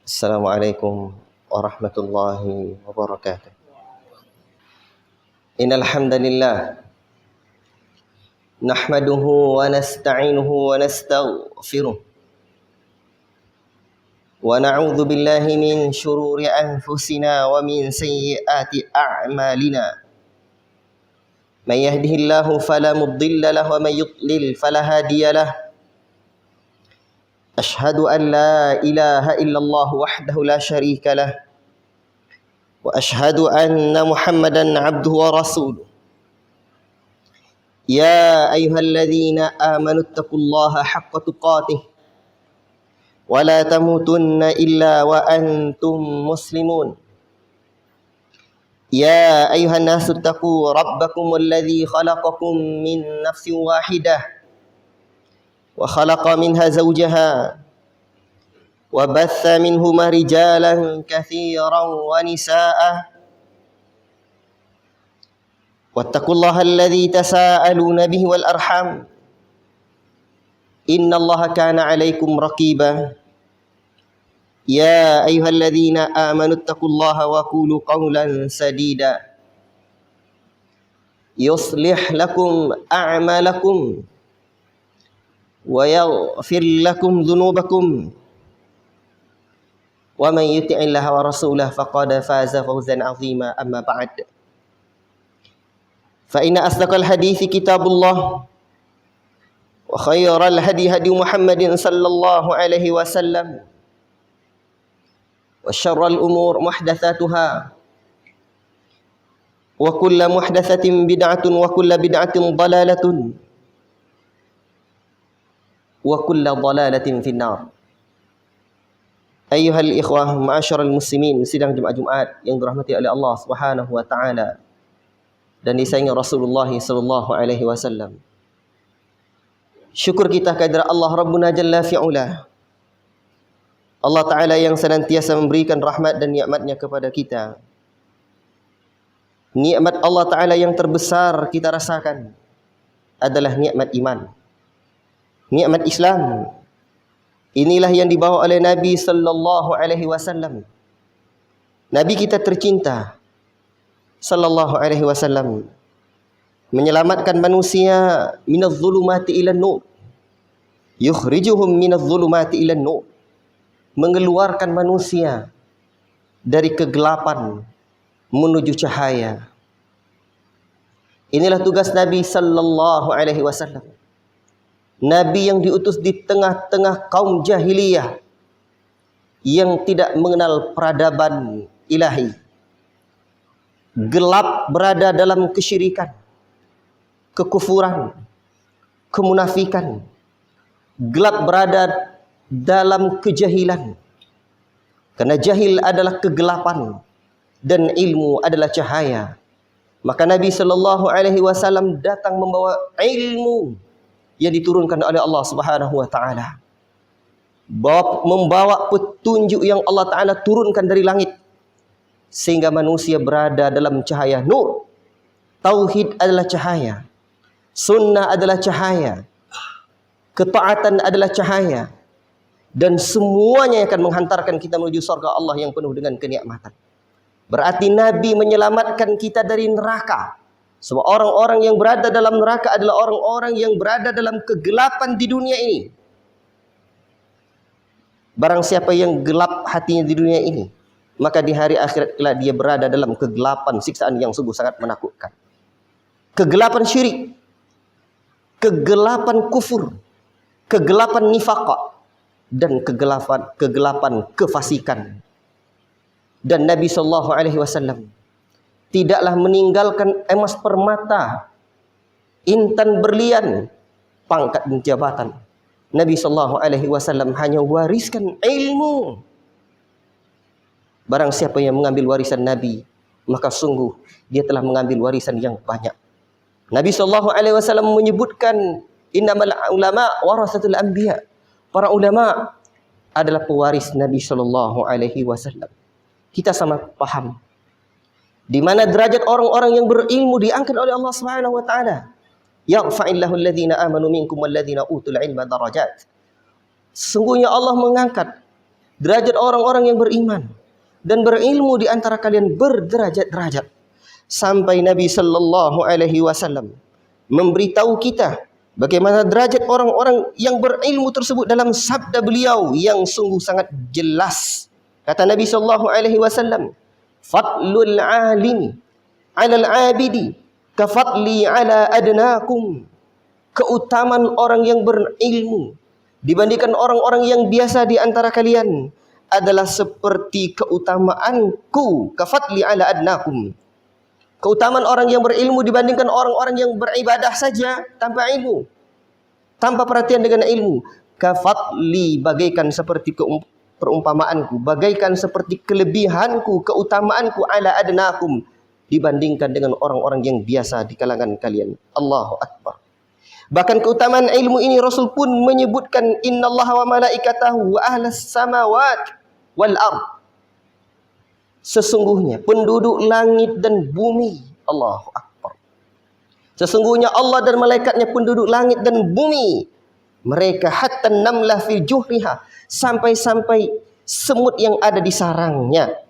Assalamualaikum warahmatullahi wabarakatuh. Innal hamdalillah nahmaduhu wa nasta'inuhu wa nastaghfiruh wa na'udzu billahi min shururi anfusina wa min sayyiati a'malina. May yahdihillahu fala mudilla lahu wa may yudlil fala hadiya lahu. Ashhadu an la ilaha illallah wahdahu la syarika lah wa ashhadu anna Muhammadan abduhu wa rasuluh. Ya ayyuhalladzina amanu taqullaha haqqa tuqatih wa la tamutunna illa wa antum muslimun. Ya ayyuhan nasu taqu rabbakum alladzi khalaqakum min nafsin wahidah wa khalaqa minha zawjaha wa batha minhuma rijalan katsiran wa nisaa wattaqullaha alladzi tasaaluna bihi wal arham innallaha kana 'alaikum raqiba. Ya ayyuhalladzina amanu taqullaha wa qulu qawlan sadida yuslih lakum a'malakum wa yaghfir lakum dhunubakum wa man yuti'illaha wa rasulahu faqad faza fawzan 'azima. Amma ba'd, fa inna asdaqal hadithi kitabullah wa khairal hadi hadi Muhammadin sallallahu alaihi wasallam wa syarral umur muhdatsatuha wa kullu muhdatsatin bid'atun wa kullu bid'atin dhalalatun wa kullu dhalalatin finnar. Ayyuhal ikhwah ma'asyiral muslimin, sidang Jumat yang dirahmati oleh Allah Subhanahu wa taala dan disayangi Rasulullah sallallahu alaihi wasallam. Syukur kita kehadirat Allah Rabbuna Jalla fi'ula, Allah Ta'ala yang senantiasa memberikan rahmat dan nikmatnya kepada kita. Nikmat Allah Ta'ala yang terbesar kita rasakan adalah nikmat iman, nikmat Islam. Inilah yang dibawa oleh Nabi sallallahu alaihi wasallam. Nabi kita tercinta sallallahu alaihi wasallam menyelamatkan manusia minadh dhulumati ilan nur, yukhrijuhum minadh dhulumati ilan nur, mengeluarkan manusia dari kegelapan menuju cahaya. Inilah tugas Nabi sallallahu alaihi wasallam. Nabi yang diutus di tengah-tengah kaum jahiliyah yang tidak mengenal peradaban ilahi. Gelap berada dalam kesyirikan, kekufuran, kemunafikan. Gelap berada dalam kejahilan. Karena jahil adalah kegelapan dan ilmu adalah cahaya. Maka Nabi sallallahu alaihi wasallam datang membawa ilmu yang diturunkan oleh Allah Subhanahu wa taala, membawa petunjuk yang Allah Taala turunkan dari langit sehingga manusia berada dalam cahaya nur. Tauhid adalah cahaya, sunnah adalah cahaya, ketaatan adalah cahaya, dan semuanya akan menghantarkan kita menuju surga Allah yang penuh dengan kenikmatan. Berarti Nabi menyelamatkan kita dari neraka. Sebab orang-orang yang berada dalam neraka adalah orang-orang yang berada dalam kegelapan di dunia ini. Barang siapa yang gelap hatinya di dunia ini, maka di hari akhirat kelak dia berada dalam kegelapan siksaan yang sungguh sangat menakutkan. Kegelapan syirik, kegelapan kufur, kegelapan nifaq, dan kegelapan kefasikan. Dan Nabi sallallahu alaihi wasallam tidaklah meninggalkan emas permata, intan berlian, pangkat dan jabatan. Nabi sallallahu alaihi wasallam hanya wariskan ilmu. Barang siapa yang mengambil warisan Nabi, maka sungguh dia telah mengambil warisan yang banyak. Nabi sallallahu alaihi wasallam menyebutkan innamal ulama warasatul anbiya. Para ulama adalah pewaris Nabi sallallahu alaihi wasallam. Kita sama paham di mana derajat orang-orang yang berilmu diangkat oleh Allah Subhanahu wa taala. Yarfa'illahu alladhina amanu minkum walladhina utul ilma darajat. Sesungguhnya Allah mengangkat derajat orang-orang yang beriman dan berilmu di antara kalian berderajat-derajat. Sampai Nabi sallallahu alaihi wasallam memberitahu kita bagaimana derajat orang-orang yang berilmu tersebut dalam sabda beliau yang sungguh sangat jelas. Kata Nabi sallallahu alaihi wasallam, "Fadlul 'alimi 'alal 'abidi ka fadli 'ala adnakum." Keutamaan orang yang berilmu dibandingkan orang-orang yang biasa di antara kalian adalah seperti keutamaanku ka fadli 'ala adnakum. Keutamaan orang yang berilmu dibandingkan orang-orang yang beribadah saja tanpa ilmu, tanpa perhatian dengan ilmu. Kafadli, bagaikan seperti perumpamaanku, bagaikan seperti kelebihanku, keutamaanku ala adnakum, dibandingkan dengan orang-orang yang biasa di kalangan kalian. Allahu Akbar. Bahkan keutamaan ilmu ini Rasul pun menyebutkan, innallaha wa malaikatahu wa ahlas samawat wal ard. Sesungguhnya penduduk langit dan bumi, Allahu Akbar. Sesungguhnya Allah dan malaikatnya penduduk langit dan bumi. Mereka hatta namlah fi juhriha, sampai-sampai semut yang ada di sarangnya.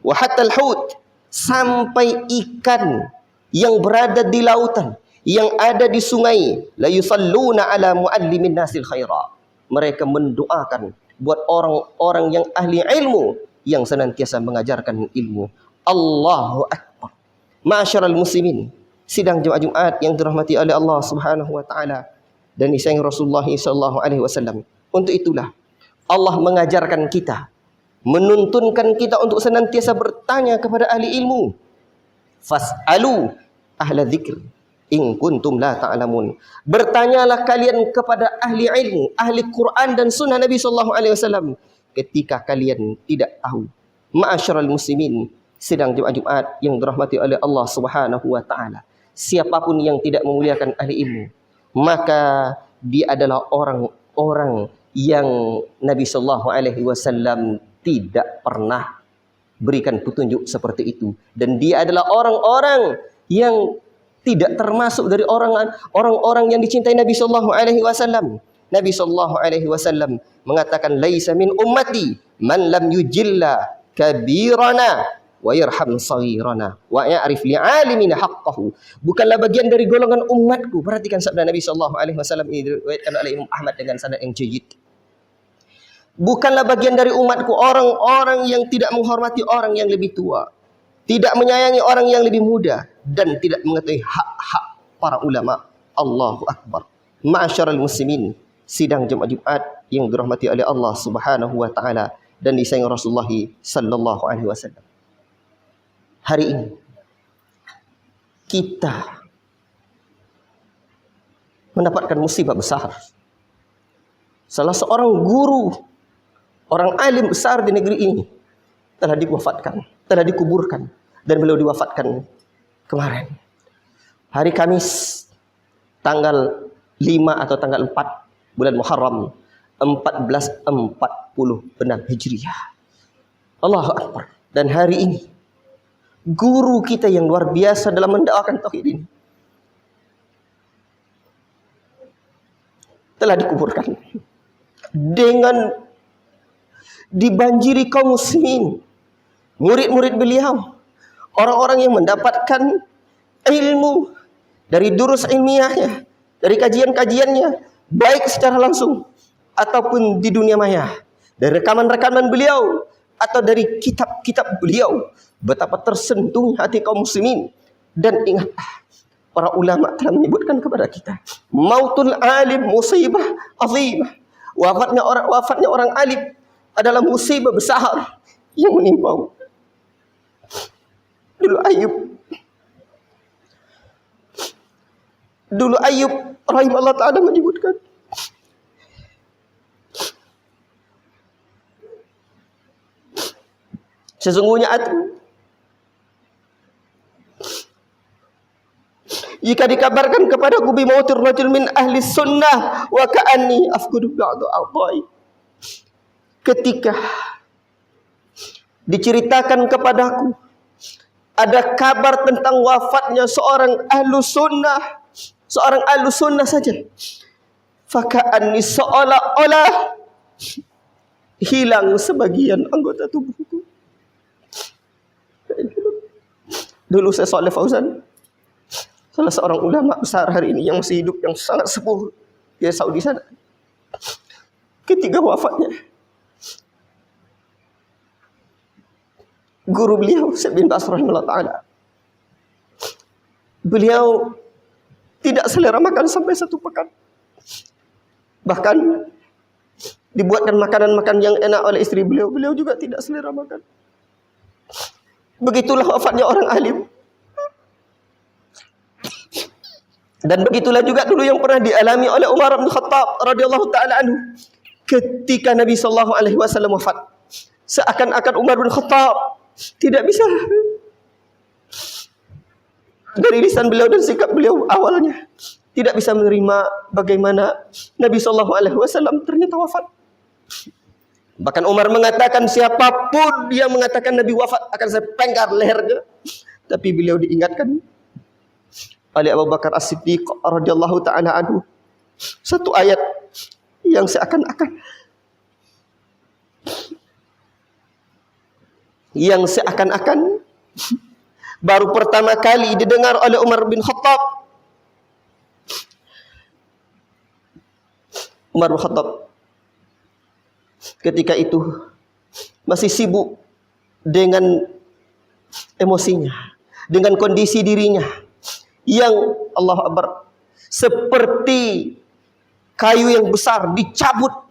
Wa hatta al-hut, sampai ikan yang berada di lautan, yang ada di sungai. La yusalluna ala muallimin nasil khaira. Mereka mendoakan buat orang-orang yang ahli ilmu, yang senantiasa mengajarkan ilmu. Allahu Akbar. Ma'asyiral muslimin, sidang Jumat yang dirahmati oleh Allah Subhanahu wa taala dan disayang Rasulullah sallallahu alaihi wasallam. Untuk itulah Allah mengajarkan kita, menuntunkan kita untuk senantiasa bertanya kepada ahli ilmu. Fas'alu ahla dzikr in kuntum la ta'lamun. Bertanyalah kalian kepada ahli ilmu, ahli Quran dan sunnah Nabi sallallahu alaihi wasallam ketika kalian tidak tahu. Ma'asyiral muslimin, sidang Jumat yang dirahmati oleh Allah Subhanahu wa taala. Siapapun yang tidak memuliakan ahli ilmu, maka dia adalah orang-orang yang Nabi sallallahu alaihi wasallam tidak pernah berikan petunjuk seperti itu, dan dia adalah orang-orang yang tidak termasuk dari orang-orang yang dicintai Nabi sallallahu alaihi wasallam. Nabi sallallahu alaihi wasallam mengatakan, laisa min ummati man lam yujilla kabirana wa yarham saghirana wa ya'rif li'alimina haqqahu. Bukanlah bagian dari golongan umatku. Perhatikan sabda Nabi sallallahu alaihi wasallam ini diriwayatkan oleh Imam Ahmad dengan sanad yang jayyid. Bukanlah bagian dari umatku orang-orang yang tidak menghormati orang yang lebih tua, tidak menyayangi orang yang lebih muda, dan tidak mengetahui hak-hak para ulama. Allahu Akbar. Ma'asyiral muslimin, sidang Jumat yang dirahmati oleh Allah Subhanahu wa taala dan disayang Rasulullah sallallahu alaihi wasallam. Hari ini kita mendapatkan musibah besar. Salah seorang guru, orang alim besar di negeri ini telah diwafatkan, telah dikuburkan, dan beliau diwafatkan kemarin hari Kamis tanggal 5 atau tanggal 4 bulan Muharram 1446 Hijriah. Allahu Akbar. Dan hari ini guru kita yang luar biasa dalam mendakwakan tauhid ini telah dikuburkan dengan dibanjiri kaum muslimin, murid-murid beliau, orang-orang yang mendapatkan ilmu dari durus ilmiahnya, dari kajian-kajiannya, baik secara langsung ataupun di dunia maya, dari rekaman-rekaman beliau atau dari kitab-kitab beliau. Betapa tersentuhnya hati kaum muslimin. Dan ingatlah, para ulama telah menyebutkan kepada kita, mautul alim musibah azimah. Wafatnya orang alim adalah musibah besar yang menimpa. Dulu Ayub rahimahullah ta'ala menyebutkan, sesungguhnya aku, jika dikabarkan kepadaku bi mautir rajul min ahli sunnah wa ka'anni afkudu ba'du a'dha'i, ketika diceritakan kepadaku ada kabar tentang wafatnya seorang ahlu sunnah saja, faka'anni seolah-olah hilang sebagian anggota tubuhku. Dulu saya Saleh Fauzan, salah seorang ulama besar hari ini yang masih hidup, yang sangat sepuh di Saudi sana. Ketika wafatnya, guru beliau Syekh bin Baz rahimahullah ta'ala, beliau tidak selera makan sampai 1 pekan. Bahkan dibuatkan makanan-makanan yang enak oleh istri beliau, beliau juga tidak selera makan. Begitulah wafatnya orang alim. Dan begitulah juga dulu yang pernah dialami oleh Umar bin Khattab radhiyallahu taala anhu. Ketika Nabi sallallahu alaihi wasallam wafat, seakan-akan Umar bin Khattab tidak bisa, dari lisan beliau dan sikap beliau awalnya tidak bisa menerima bagaimana Nabi sallallahu alaihi wasallam ternyata wafat. Bahkan Umar mengatakan, siapapun yang mengatakan Nabi wafat akan saya penggar lehernya. Tapi beliau diingatkan oleh Abu Bakar As-Siddiq radhiyallahu taala anhu satu ayat yang seakan-akan baru pertama kali didengar oleh Umar bin Khattab. Umar bin Khattab ketika itu masih sibuk dengan emosinya, dengan kondisi dirinya yang Allah Akbar, seperti kayu yang besar dicabut,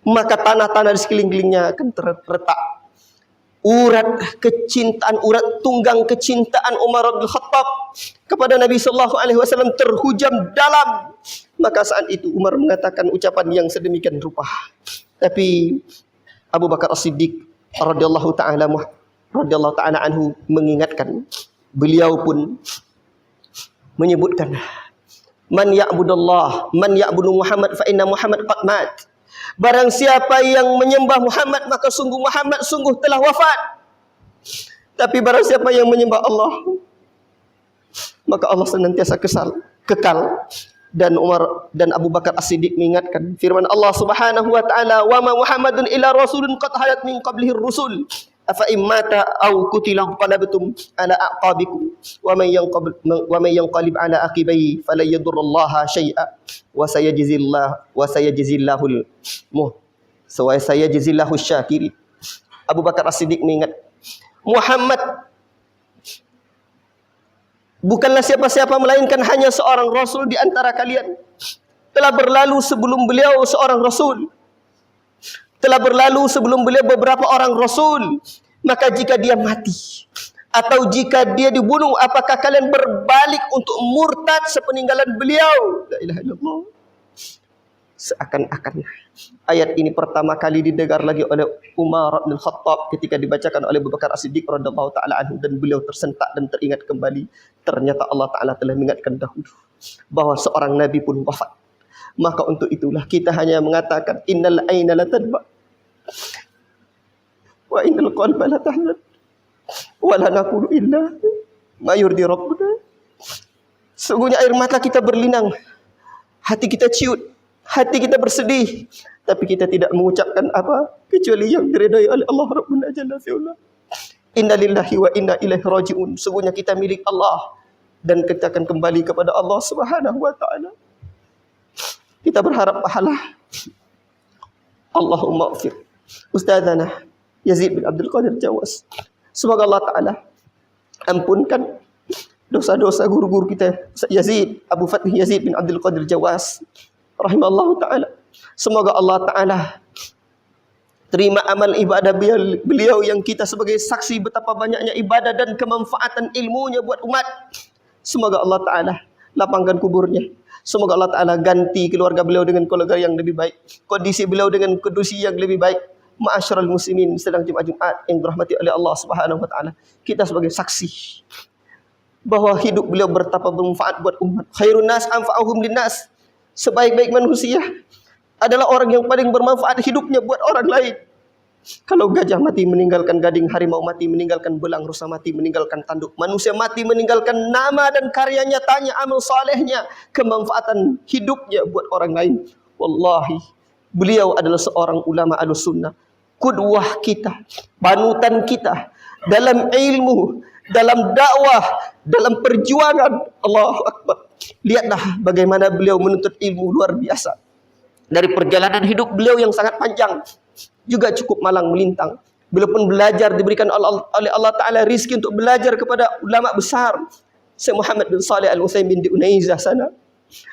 maka tanah-tanah di sekelilingnya akan terretak. Urat kecintaan, urat tunggang kecintaan Umar bin Khattab kepada Nabi sallallahu alaihi wasallam terhujam dalam. Maka saat itu Umar mengatakan ucapan yang sedemikian rupa. Tapi Abu Bakar As-Siddiq radhiyallahu taala anhu mengingatkan, beliau pun menyebutkan, man ya'budullah, man ya'budu Muhammad fa inna Muhammad qad mat. Barang siapa yang menyembah Muhammad, maka sungguh Muhammad sungguh telah wafat. Tapi barang siapa yang menyembah Allah, maka Allah senantiasa kekal. Dan Umar dan Abu Bakar As-Siddiq mengingatkan firman Allah Subhanahu wa taala, wa ma Muhammadun illa rasulun qad halat min qablihi rusul afa immata aw qutila qalabtum ala aqabikum wa man yanqalib ala aqibai fala yadurrullaha syai'a wa sayajzillahu syakirin. Abu Bakar As-Siddiq mengingat, Muhammad bukanlah siapa-siapa melainkan hanya seorang rasul di antara kalian. Telah berlalu sebelum beliau seorang rasul. Telah berlalu sebelum beliau beberapa orang rasul. Maka jika dia mati atau jika dia dibunuh, apakah kalian berbalik untuk murtad sepeninggalan beliau? La ilaha illallah. Seakan-akan ayat ini pertama kali didengar lagi oleh Umar bin Khattab ketika dibacakan oleh Abu Bakar As-Siddiq radhiyallahu taala anhu, dan beliau tersentak dan teringat kembali. Ternyata Allah Ta'ala telah mengingatkan dahulu bahwa seorang Nabi pun wafat. Maka untuk itulah kita hanya mengatakan innal aina la tadba wa innal qalba la tahzan wa la naqulu illa ma yurdi rabbuna. Sungguhnya air mata kita berlinang, hati kita ciut, hati kita bersedih, tapi kita tidak mengucapkan apa kecuali yang diridai oleh Allah Rabbuna Jalla fi'ula. Inna lillahi wa inna ilaihi raji'un. Sungguhnya kita milik Allah dan kita akan kembali kepada Allah Subhanahu wa taala. Kita berharap pahala. Allahumma ighfir Ustadzana Yazid bin Abdul Qadir Jawas. Semoga Allah Ta'ala ampunkan dosa-dosa guru-guru kita, Yazid, Abu Fatih Yazid bin Abdul Qadir Jawas rahimallahu ta'ala. Semoga Allah Ta'ala terima amal ibadah beliau yang kita sebagai saksi betapa banyaknya ibadah dan kemanfaatan ilmunya buat umat. Semoga Allah Ta'ala lapangkan kuburnya. Semoga Allah Ta'ala ganti keluarga beliau dengan keluarga yang lebih baik, kondisi beliau dengan kondisi yang lebih baik. Ma'asyiral muslimin sedang Jumat yang dirahmati oleh Allah Subhanahu wa taala. Kita sebagai saksi bahwa hidup beliau betapa bermanfaat buat umat. Khairun nas anfa'uhum linnas. Sebaik-baik manusia adalah orang yang paling bermanfaat hidupnya buat orang lain. Kalau gajah mati meninggalkan gading, harimau mati meninggalkan belang, rusa mati meninggalkan tanduk, manusia mati meninggalkan nama dan karya nyatanya, amal salehnya, kemanfaatan hidupnya buat orang lain. Wallahi Beliau adalah seorang ulama Ahlussunnah, qudwah kita, panutan kita dalam ilmu, dalam dakwah, dalam perjuangan. Allahu Akbar. Lihatlah bagaimana beliau menuntut ilmu luar biasa. Dari perjalanan hidup beliau yang sangat panjang, juga cukup malang melintang. Beliau pun belajar, diberikan oleh Allah Ta'ala rizki untuk belajar kepada ulama besar. Syekh Muhammad bin Shalih Al-Utsaimin di Unaizah sana.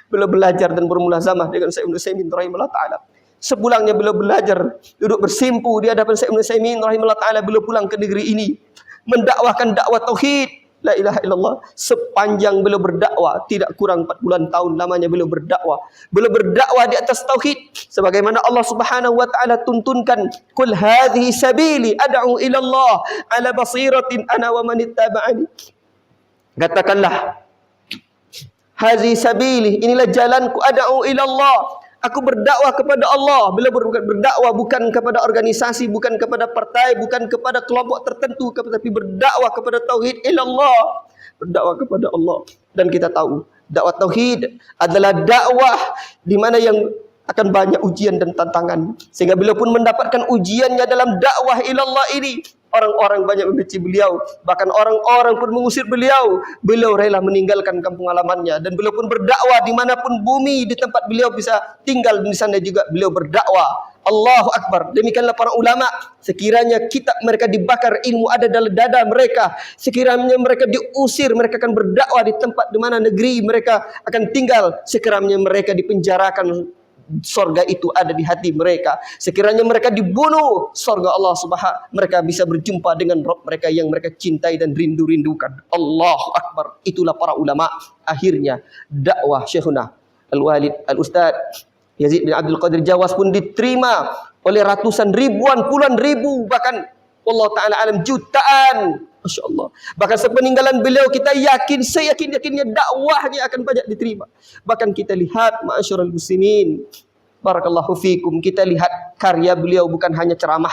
Beliau belajar dan bermulazamah dengan Syekh Ibnu Utsaimin rahimahullah ta'ala. Sepulangnya beliau belajar, duduk bersimpu di hadapan Syekh Ibnu Utsaimin rahimahullah ta'ala. Beliau pulang ke negeri ini, mendakwahkan dakwah tauhid, la ilaha illallah. Sepanjang beliau berdakwah, tidak kurang 40 tahun lamanya beliau berdakwah. Beliau berdakwah di atas tauhid, sebagaimana Allah Subhanahu wa taala tuntunkan, "Qul hadhihi sabili ad'u ila Allah ala basiratin ana wa man ittaba'ani." Katakanlah, hadhihi sabili, inilah jalanku, ad'u ila Allah. Aku berdakwah kepada Allah. Beliau berdakwah bukan kepada organisasi, bukan kepada partai, bukan kepada kelompok tertentu, tapi berdakwah kepada tauhid ilallah. Berdakwah kepada Allah. Dan kita tahu, dakwah tauhid adalah dakwah di mana yang akan banyak ujian dan tantangan. Sehingga beliau pun mendapatkan ujiannya dalam dakwah ilallah ini. Orang-orang banyak membenci beliau, bahkan orang-orang pun mengusir beliau. Beliau rela meninggalkan kampung halamannya, dan beliau pun berdakwah dimanapun bumi, di tempat beliau bisa tinggal, di sana juga beliau berdakwah. Allahu Akbar. Demikianlah para ulama. Sekiranya kitab mereka dibakar, ilmu ada dalam dada mereka. Sekiranya mereka diusir, mereka akan berdakwah di tempat di mana negeri mereka akan tinggal. Sekiranya mereka dipenjarakan, sorga itu ada di hati mereka. Sekiranya mereka dibunuh, sorga Allah Subhanahu, mereka bisa berjumpa dengan Rabb mereka yang mereka cintai dan rindu-rindukan. Allahu Akbar. Itulah para ulama. Akhirnya dakwah Syekhuna Al-Walid Al-Ustaz Yazid bin Abdul Qadir Jawas pun diterima oleh ratusan ribuan, puluhan ribu, bahkan Allah Ta'ala alam jutaan. Masya Allah. Bahkan sepeninggalan beliau kita yakin, seyakin-yakinnya dakwahnya akan banyak diterima. Bahkan kita lihat, ma'asyiral muslimin, barakallahu fikum, kita lihat karya beliau bukan hanya ceramah.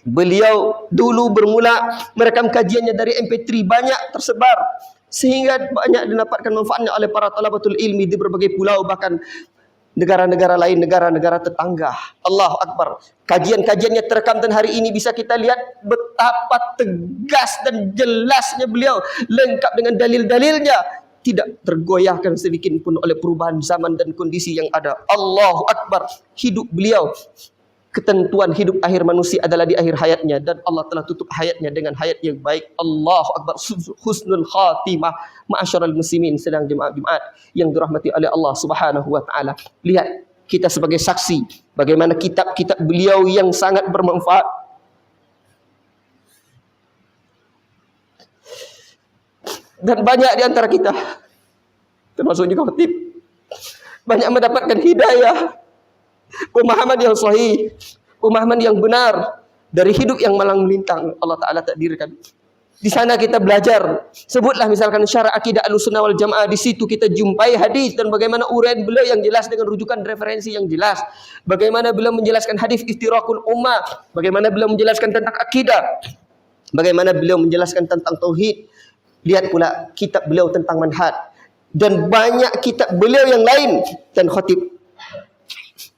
Beliau dulu bermula merekam kajiannya dari MP3, banyak tersebar, sehingga banyak didapatkan manfaatnya oleh para talabatul ilmi di berbagai pulau, bahkan negara-negara lain, negara-negara tetangga. Allahu Akbar. Kajian-kajiannya terekam, dan hari ini bisa kita lihat betapa tegas dan jelasnya beliau, lengkap dengan dalil-dalilnya, tidak tergoyahkan sedikit pun oleh perubahan zaman dan kondisi yang ada. Allahu Akbar. Hidup beliau, ketentuan hidup akhir manusia adalah di akhir hayatnya, dan Allah telah tutup hayatnya dengan hayat yang baik. Allahu Akbar. Husnul khatimah. Ma'asyiral muslimin, sedang jemaah Jumat yang dirahmati oleh Allah Subhanahu wa taala. Lihat, kita sebagai saksi bagaimana kitab-kitab beliau yang sangat bermanfaat. Dan banyak di antara kita, termasuk juga khatib, banyak mendapatkan hidayah, pemahaman yang sahih, pemahaman yang benar dari hidup yang malang melintang Allah Ta'ala takdirkan. Di sana kita belajar, sebutlah misalkan syarah akidah Ahlussunnah wal Jamaah, di situ kita jumpai hadis dan bagaimana uraian beliau yang jelas dengan rujukan referensi yang jelas. Bagaimana beliau menjelaskan hadis iftirakul ummah, bagaimana beliau menjelaskan tentang akidah, bagaimana beliau menjelaskan tentang tauhid. Lihat pula kitab beliau tentang manhaj, dan banyak kitab beliau yang lain. Dan khatib,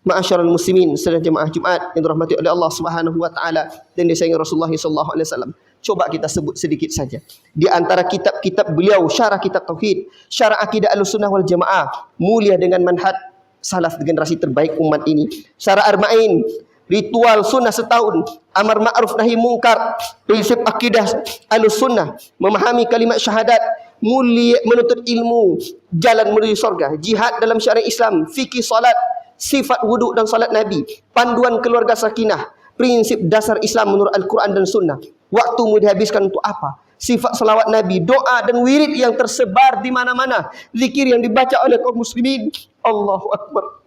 ma'asyiral muslimin, sedang jemaah Jumat yang dirahmati oleh Allah Subhanahu wa taala dan disayangi Rasulullah sallallahu alaihi wasallam. Coba kita sebut sedikit saja di antara kitab-kitab beliau. Syarah kitab tauhid, syarah akidah Ahlussunnah wal Jamaah, mulia dengan manhaj salaf generasi terbaik umat ini. Syarah Arba'in, ritual sunnah setahun, amar ma'ruf nahi mungkar, prinsip akidah Ahlussunnah, memahami kalimat syahadat, mulia menuntut ilmu, jalan menuju surga, jihad dalam syariat Islam, fikih salat, sifat wuduk dan salat Nabi, panduan keluarga sakinah, prinsip dasar Islam menurut Al-Quran dan Sunnah, waktu mau dihabiskan untuk apa, sifat salawat Nabi, doa dan wirid yang tersebar di mana-mana, zikir yang dibaca oleh kaum muslimin. Allahu Akbar.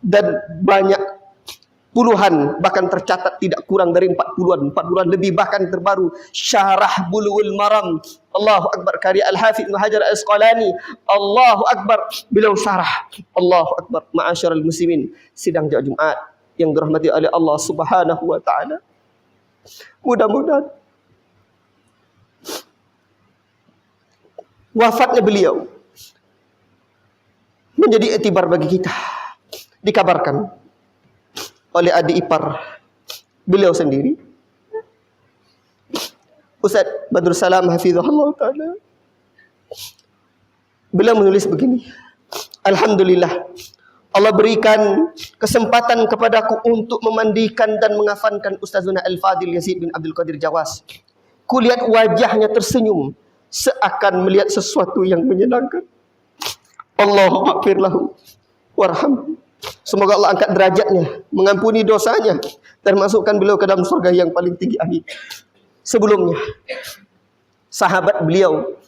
Dan banyak puluhan, bahkan tercatat tidak kurang dari 40-an lebih, bahkan terbaru syarah Bulughul Maram. Allahu Akbar, karya Al-Hafidz Ibnu Hajar Al-Asqalani. Allahu Akbar, beliau syarah. Allahu Akbar. Ma'asyiral muslimin, sidang Jumat yang dirahmati oleh Allah Subhanahu wa taala. Mudah-mudahan wafatnya beliau menjadi iktibar bagi kita. Dikabarkan oleh adik ipar beliau sendiri, Ustaz Badrul Salam hafizahullah ta'ala. Beliau menulis begini, Alhamdulillah, Allah berikan kesempatan kepadaku untuk memandikan dan mengafankan Ustazuna Al-Fadil Yazid bin Abdul Qadir Jawas. Kulihat wajahnya tersenyum, seakan melihat sesuatu yang menyenangkan. Allahumma ighfir lahu warhamhu. Semoga Allah angkat derajatnya, mengampuni dosanya, dan masukkan beliau ke dalam surga yang paling tinggi. Amin. Sebelumnya, sahabat beliau,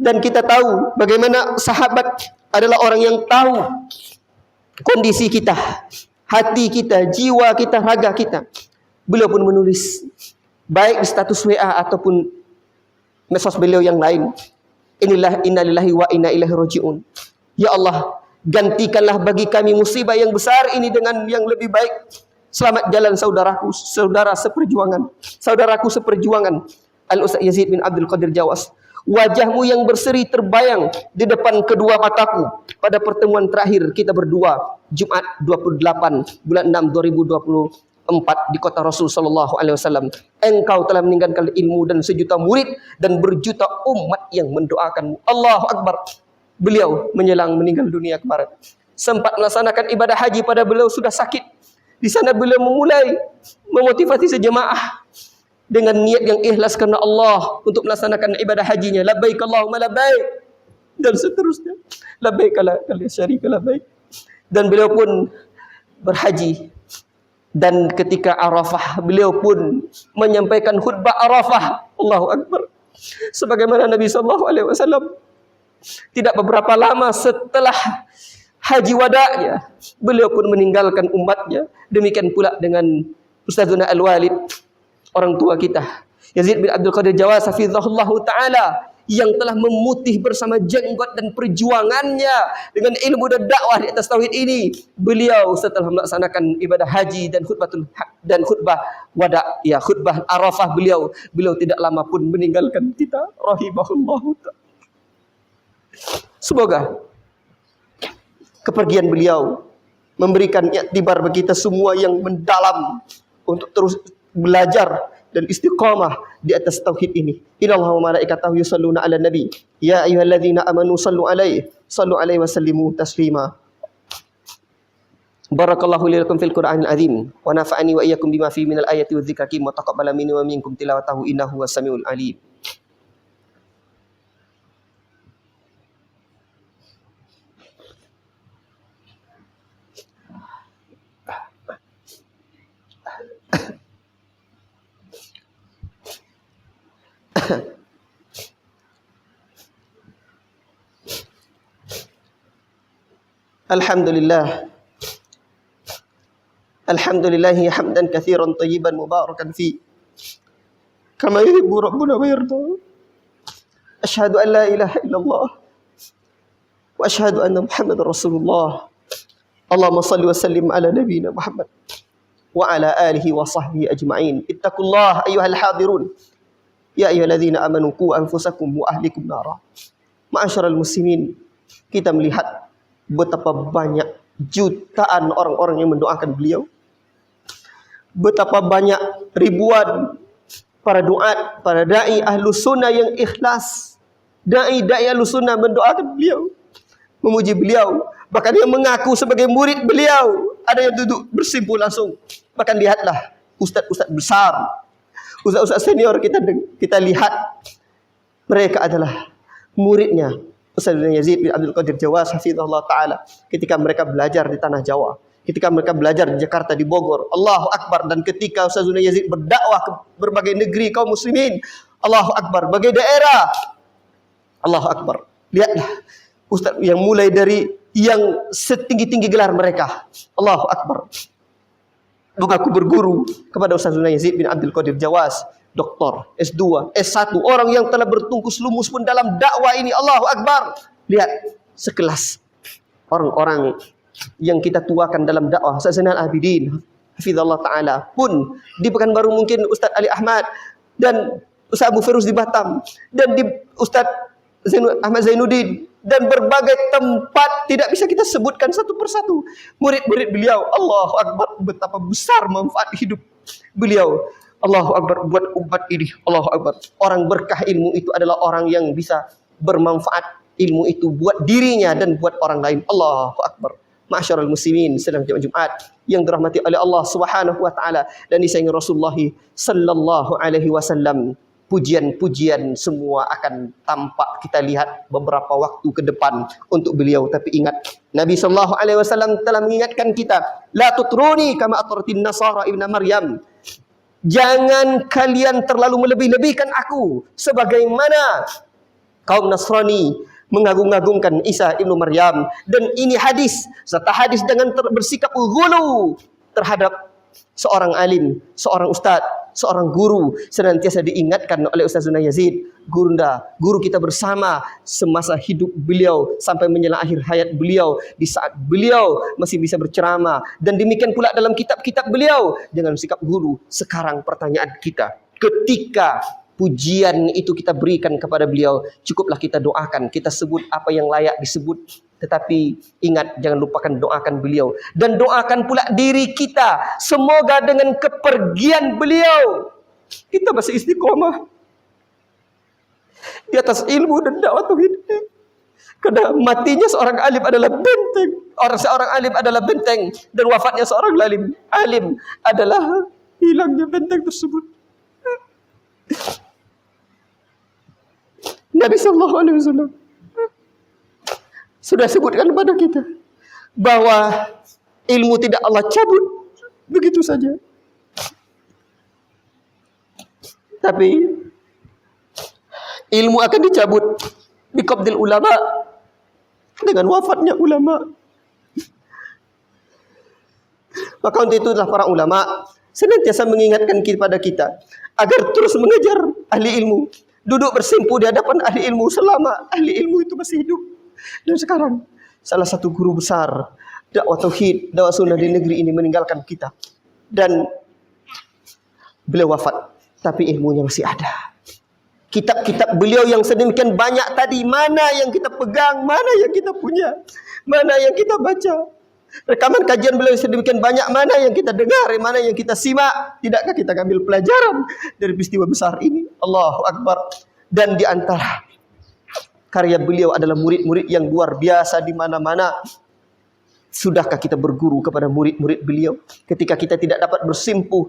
dan kita tahu bagaimana sahabat adalah orang yang tahu kondisi kita, hati kita, jiwa kita, raga kita. Beliau pun menulis, baik di status WA ataupun medsos beliau yang lain, innalillahi wa inna ilaihi raji'un. Ya Allah, gantikanlah bagi kami musibah yang besar ini dengan yang lebih baik. Selamat jalan saudaraku seperjuangan Al-Ustaz Yazid bin Abdul Qadir Jawas. Wajahmu yang berseri terbayang di depan kedua mataku pada pertemuan terakhir kita berdua, Jumat 28 bulan 6 2024 di kota Rasul sallallahu alaihi wasallam. Engkau telah meninggalkan ilmu dan sejuta murid dan berjuta umat yang mendoakanmu. Allahu Akbar. Beliau menjelang meninggal dunia kemarin sempat melaksanakan ibadah haji pada beliau sudah sakit. Di sana beliau memulai memotivasi sejemaah dengan niat yang ikhlas karena Allah untuk melaksanakan ibadah hajinya. Labbaik Allahumma labbaik, dan seterusnya. Labbaik la syarika labbaik. Dan beliau pun berhaji. Dan ketika Arafah, beliau pun menyampaikan khutbah Arafah. Allahu Akbar. Sebagaimana Nabi SAW tidak beberapa lama setelah haji wada'nya, beliau pun meninggalkan umatnya. Demikian pula dengan Ustazuna Al-Walid, orang tua kita, Yazid bin Abdul Qadir Jawas hafizahullah ta'ala, yang telah memutih bersama jenggot dan perjuangannya dengan ilmu dan dakwah di atas tauhid ini. Beliau setelah melaksanakan ibadah haji dan khutbah wada, ya khutbah Arafah, beliau tidak lama pun meninggalkan kita, rahimahullahu ta'ala. Semoga kepergian beliau memberikan iktibar bagi kita semua yang mendalam untuk terus belajar dan istiqamah di atas tauhid ini. Innallaha wa malaikatahu yusholluna 'alan nabi ya ayyuhalladzina amanu sallu 'alaihi wa sallimu taslima. Barakallahu li lakum fil Qur'anil azim wa nafa'ani wa iyyakum bima fihi minal ayati wadh-dhikril hakim wa taqabbala minni wa minkum tilawatahu innahu was-sami'ul 'alim. Alhamdulillah. Alhamdulillahi hamdan katsiran thayyiban mubarakan fi kama yuhibbu rabbuna wa yarda. Asyhadu an la ilaha illallah wa asyhadu anna Muhammadar Rasulullah. Allahumma shalli wa sallim ala nabiyyina Muhammad wa ala alihi wa sahbihi ajma'in. Ittaqullaha ayyuhal hadirun. Ya ayyuhalladzina amanu qu anfusakum wa ahlikum nara. Ma'asyiral muslimin, kita melihat betapa banyak jutaan orang-orang yang mendoakan beliau. Betapa banyak ribuan para duat, para dai ahlu sunnah yang ikhlas. Dai ahlu sunnah mendoakan beliau, memuji beliau. Bahkan yang mengaku sebagai murid beliau, ada yang duduk bersimpul langsung. Bahkan lihatlah ustaz-ustaz besar, ustaz-ustaz senior kita lihat, mereka adalah muridnya Ustaz Yazid bin Abdul Qadir Jawas hafizahullah ta'ala ketika mereka belajar di tanah Jawa, ketika mereka belajar di Jakarta, di Bogor. Allahu Akbar. Dan ketika Ustaz Yazid berdakwah ke berbagai negeri kaum muslimin, Allahu Akbar, berbagai daerah, Allahu Akbar. Lihatlah ustaz yang mulai dari yang setinggi-tinggi gelar mereka, Allahu Akbar, mengaku berguru kepada Ustaz Yazid bin Abdul Qadir Jawas, doktor, S2, S1, orang yang telah bertungkus lumus pun dalam dakwah ini. Allahu Akbar. Lihat sekelas orang-orang yang kita tuakan dalam dakwah. Ustaz Zainal Abidin hafizallahu taala pun di Pekanbaru mungkin Ustaz Ali Ahmad, dan Ustaz Abu Firuz di Batam, dan di Ustaz Ahmad Zainuddin dan berbagai tempat tidak bisa kita sebutkan satu persatu. Murid-murid beliau, Allahu Akbar, betapa besar manfaat hidup beliau. Allahu Akbar buat umat ini. Allahu Akbar. Orang berkah ilmu itu adalah orang yang bisa bermanfaat ilmu itu buat dirinya dan buat orang lain. Allahu Akbar. Ma'asyiral muslimin sedang Jumat yang dirahmati oleh Allah Subhanahu wa taala dan disayangi Rasulullah sallallahu alaihi wasallam. Pujian-pujian semua akan tampak kita lihat beberapa waktu ke depan untuk beliau, tapi ingat Nabi sallallahu alaihi wasallam telah mengingatkan kita, la tutruni kama atratin nasara ibnu Maryam. Jangan kalian terlalu melebih-lebihkan aku sebagaimana kaum Nasrani mengagung-agungkan Isa ibnu Maryam. Dan ini hadis, serta hadis dengan bersikap ghulu terhadap seorang alim, seorang ustaz, seorang guru senantiasa diingatkan oleh Ustaz Zuna Yazid, guru kita bersama semasa hidup beliau sampai menjelang akhir hayat beliau, di saat beliau masih bisa berceramah, dan demikian pula dalam kitab-kitab beliau dengan sikap guru. Sekarang pertanyaan kita, ketika pujian itu kita berikan kepada beliau, cukuplah kita doakan, kita sebut apa yang layak disebut. Tetapi ingat, jangan lupakan doakan beliau. Dan doakan pula diri kita. Semoga dengan kepergian beliau, kita masih istiqomah di atas ilmu dan dakwah tauhid. Karena matinya seorang alim adalah benteng. Seorang alim adalah benteng. Dan wafatnya seorang alim adalah hilangnya benteng tersebut. Nabi sallallahu alaihi wasallam sudah sebutkan kepada kita bahwa ilmu tidak Allah cabut begitu saja. Tapi ilmu akan dicabut biqabdil ulama, dengan wafatnya ulama. Maka untuk itulah para ulama senantiasa mengingatkan kepada kita agar terus mengejar ahli ilmu, duduk bersimpu di hadapan ahli ilmu selama ahli ilmu itu masih hidup. Dan sekarang salah satu guru besar dakwah tauhid, dakwah sunnah di negeri ini meninggalkan kita. Dan beliau wafat, tapi ilmunya masih ada. Kitab-kitab beliau yang sedemikian banyak tadi, mana yang kita pegang, mana yang kita punya, mana yang kita baca. Rekaman kajian beliau sedemikian banyak, mana yang kita dengar, mana yang kita simak. Tidakkah kita ambil pelajaran dari peristiwa besar ini? Allahu Akbar. Dan di antara karya beliau adalah murid-murid yang luar biasa di mana-mana. Sudahkah kita berguru kepada murid-murid beliau? Ketika kita tidak dapat bersimpu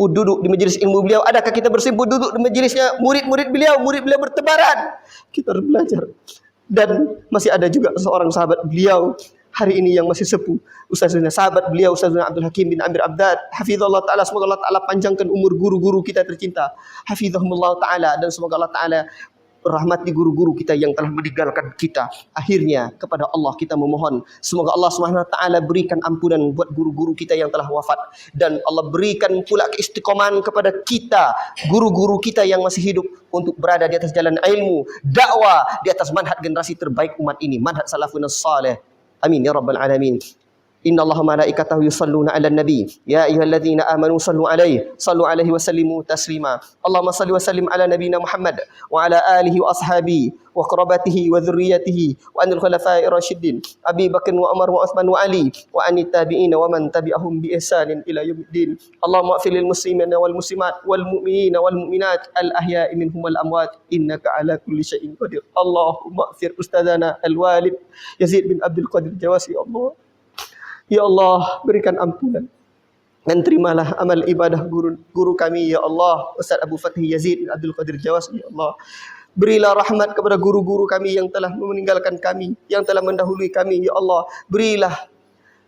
duduk di majelis ilmu beliau, adakah kita bersimpu duduk di majelisnya murid-murid beliau? Murid beliau bertebaran. Kita harus belajar. Dan masih ada juga seorang sahabat beliau hari ini yang masih sepuh, Ustazuna, sahabat beliau, Ustazuna Abdul Hakim bin Amir Abdad, hafizahullah ta'ala. Semoga Allah ta'ala panjangkan umur guru-guru kita tercinta, hafizahumullah ta'ala. Dan semoga Allah ta'ala rahmati guru-guru kita yang telah meninggalkan kita. Akhirnya kepada Allah kita memohon, semoga Allah Subhanahu wa taala berikan ampunan buat guru-guru kita yang telah wafat, dan Allah berikan pula keistiqomahan kepada kita, guru-guru kita yang masih hidup, untuk berada di atas jalan ilmu, dakwah, di atas manhaj generasi terbaik umat ini, manhaj salafun salih. Amin ya rabbal alamin. Inna Allah malaikatahu yusalluna ala nabi ya ayyuhalladzina amanu sallu alaihi wa sallimu taslima. Allahumma salli wa sallim ala nabiyina Muhammad wa ala alihi wa ashabihi wa qurabatihi wa dhurriyyatihi wa anil khulafa'ir rasyidin Abi Bakr wa Umar wa Uthman wa Ali wa anit tabi'in wa man tabi'ahum bi ihsanin ila yaumiddin. Allahumma ighfir lil muslimina wal muslimat wal mu'minina wal mu'minat al ahya'i minhum wal amwat innaka ala kulli syai'in qadir. Allahumma ighfir ustadzana al walid Yazid bin Abdul Qadir Jawasi. Allah, ya Allah, berikan ampunan dan terimalah amal ibadah guru kami, ya Allah, Ustaz Abu Fathi Yazid bin Abdul Qadir Jawas. Ya Allah, berilah rahmat kepada guru-guru kami yang telah meninggalkan kami, yang telah mendahului kami. Ya Allah, berilah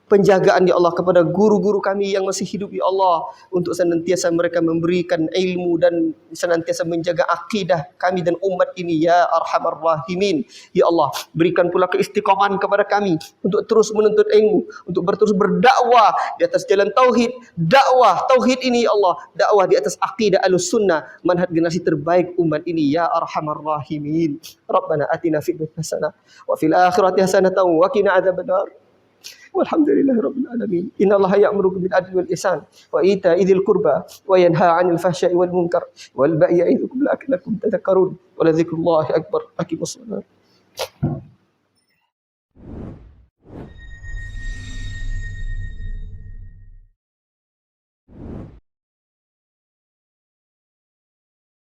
penjagaan, ya Allah, kepada guru-guru kami yang masih hidup, ya Allah, untuk senantiasa mereka memberikan ilmu dan senantiasa menjaga akidah kami dan umat ini, ya Arhamar Rahimin. Ya Allah, berikan pula keistiqomahan kepada kami untuk terus menuntut ilmu, untuk terus berdakwah di atas jalan tauhid. Dakwah tauhid ini, ya Allah, dakwah di atas akidah Ahlussunnah, manhaj generasi terbaik umat ini, ya Arhamar Rahimin. Rabbana atina fid dunya hasanah wa fil akhirati hasanah wa qina adzabannar. Walhamdulillahi rabbil alamin. Innallaha ya'muru bil adli wal ihsan wa ita'i dzil qurba wa yanha 'anil fahsya'i wal munkar wal baghi ya'idukum la'allakum tadhakkarun. Wa la dzikrullahi akbar. Aqimus shalah.